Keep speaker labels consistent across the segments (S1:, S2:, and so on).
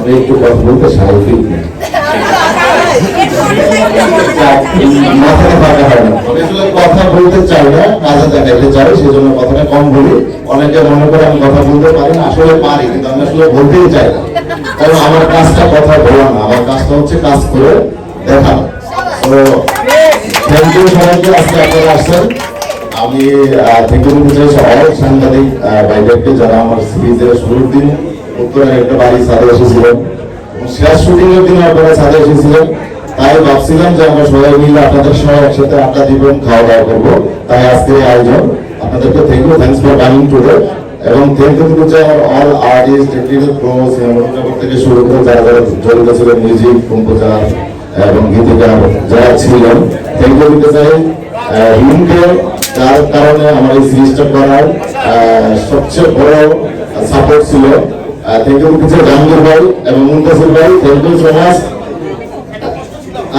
S1: আমি একটু কথা বলতে স্বাভাবিক মাথাটা ফাঁকা হয় না। আমি আসলে কথা বলতে চাই না, কাজে দেখাইতে চাই, সেই জন্য কথাটা কম বলি। অনেকে মনে করে আমি কথা বলতে পারি না, আসলে পারি, কিন্তু আমি আসলে বলতেই চাই না। কারণ আমার কাজটা কথা বলা না, আমার কাজটা হচ্ছে কাজ করে দেখানো। তো থ্যাংক ইউ সবাইকে, আজকে আপনারা আসছেন। আমি থ্যাংক ইউ বলতে চাই অনেক সাংবাদিক ভাইদেরকে, যারা আমার সিরিজের শুরুর দিন উত্তরের একটা বাড়ি ছাদে এসেছিলেন, শেষ শুটিং এর দিন আপনারা ছাদে এসেছিলেন। তাই ভাবছিলাম যে আমরা সবাই মিলে আপনাদের সবাই একসাথে আড্ডা দিব, খাওয়া দাওয়া করবো। তাই আজকের এই আয়োজন। আপনাদেরকে thank you, thanks for coming today. এবং থ্যাংক ইউ টু আমার all artist, technical pro, cinematographer থেকে শুরু করে যারা যারা জড়িত ছিলেন, মিউজিক কম্পোজার এবং গীতিকার যারা ছিলেন। থ্যাংক ইউ দিতে চাই হিমকে, যার কারণে আমার এই সিরিজটা করার সবচেয়ে বড় সাপোর্ট ছিল। থ্যাংক ইউ দিতে চাই জাহাঙ্গীর ভাই এবং মুনতাসির ভাই, থ্যাংক ইউ সো মাচ।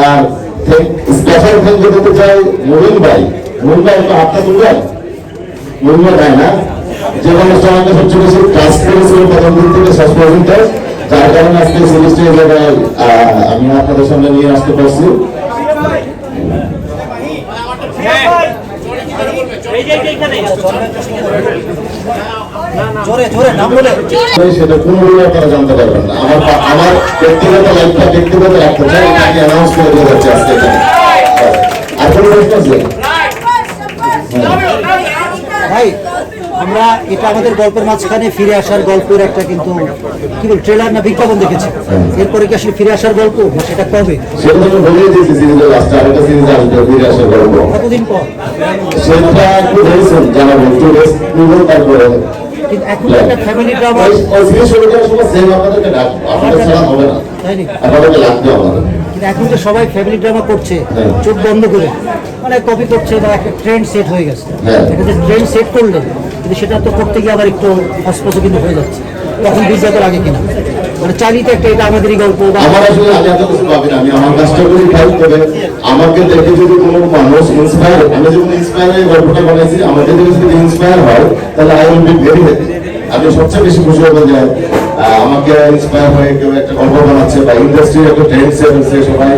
S1: আর স্পেশাল থ্যাংক ইউ দিতে চাই মুহিন ভাই। মুহিন ভাই একটু হাতটা তুলবেন। মুহিন ভাই না, যে মানুষটা আমাকে সবচেয়ে বেশি ট্রাস্ট করেছিল প্রথম দিন থেকে শেষ পর্যন্ত, যার কারণে আজকে সিরিজটা এই জায়গায় আমি আপনাদের সামনে নিয়ে আসতে পারছি। সেটা কোনগুলো আপনারা জানতে পারবেন না। আমার ব্যক্তিগত লাইফটা ব্যক্তিগত রাখতে চাই, এটাকে অ্যানাউন্স করে দিয়ে যাচ্ছে আজকে এখানে। আর কোনো প্রশ্ন আছে
S2: ভাই? আমরা এটা আমাদের গল্পের মাঝখানে ফিরে আসার গল্পের একটা কিন্তু কি বল ট্রেলার না বিজ্ঞাপন দেখেছি, এরপরে কি আসলে ফিরে আসার গল্প না সেটা কবে?
S1: সেটা তো বলেই দিয়েছি, সিরিজের লাস্টে আরেকটা সিরিজ আসবে ফিরে আসার গল্প।
S2: কতদিন পর
S1: সেটা একটু বলছেন জানাবো, একটু রেস্ট নিব, তারপরে
S2: কিন্তু এখন একটা ফ্যামিলি ড্রামা
S1: সিরিজ শুরু করার সময় সেম আপনাদেরকে ডাকবো, আপনাদের ছাড়া হবে না,
S2: তাই নাকি?
S1: আপনাদেরকে লাগবে আমাদের।
S2: কিন্তু এখন তো সবাই ফ্যামিলি ড্রামা করছে চোখ বন্ধ করে, মানে কপি করছে বা একটা ট্রেন্ড সেট হয়ে গেছে। এটা যে ট্রেন্ড সেট করলে কিন্তু সেটা তো করতে গিয়ে আবার একটু অস্পষ্ট কিন্তু হয়ে যাচ্ছে, তখন বিজ্ঞাপন লাগে কিনা মানে চালিতে একটা এটা আমাদেরই গল্প।
S1: আমার আসলে আমি এত কিছু ভাবি না, আমি আমার কাজটা করি ভাই। তবে আমাকে দেখে যদি কোনো মানুষ ইন্সপায়ার, আমি যখন ইন্সপায়ার হয়ে গল্পটা বানাইছি, আমাকে দেখে যদি ইন্সপায়ার হয়, তাহলে I will be very happy. আমি সবচেয়ে বেশি খুশি হবো যে আমাকে ইন্সপায়ার হয়ে কেউ একটা গল্প বানাচ্ছে, বা ইন্ডাস্ট্রির একটা ট্রেন্ড সেট হচ্ছে, সবাই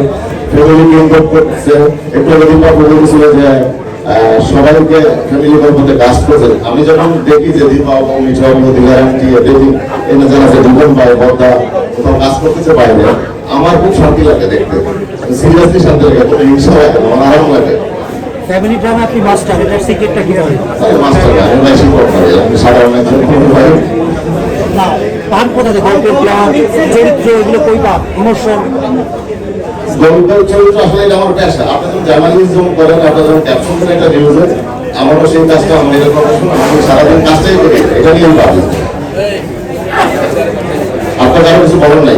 S1: ফ্যামিলিকে ইনভলভ করছে। একটু দীপা বলেছিল যে সবাইকে ফ্যামিলি গল্পতে কাজ করছে। আমি যখন দেখি যে দীপা এবং মিঠা দিগারান্টি দেখি এনে যারা যে জীবন পায় বর্দা কোথাও কাজ করতেছে বাইরে, আমার খুব শান্তি লাগে দেখতে, সিরিয়াসলি শান্তি লাগে, কোনো হিংসা লাগে না, আমার আরাম লাগে।
S2: ফ্যামিলি ড্রামা আপনি মাস্টার, এটার সিক্রেটটা কি হবে?
S1: মাস্টার আমি বেশি করতে আমি সাধারণ একজন ভাই
S2: না পান কোথা থেকে গল্পের প্লট চরিত্র এগুলো কই পান ইমোশন?
S1: গল্পের চরিত্র আসলে এটা আমার পেশা। আপনি যখন জার্নালিজম করেন, আপনার যখন ক্যাপশন করেন একটা নিউজে, আমারও সেই কাজটা, আমার এটা প্রফেশন, আমি সারাদিন কাজটাই করি, এটা নিয়েই ভাবি। আপনার কারো কিছু বলার নাই।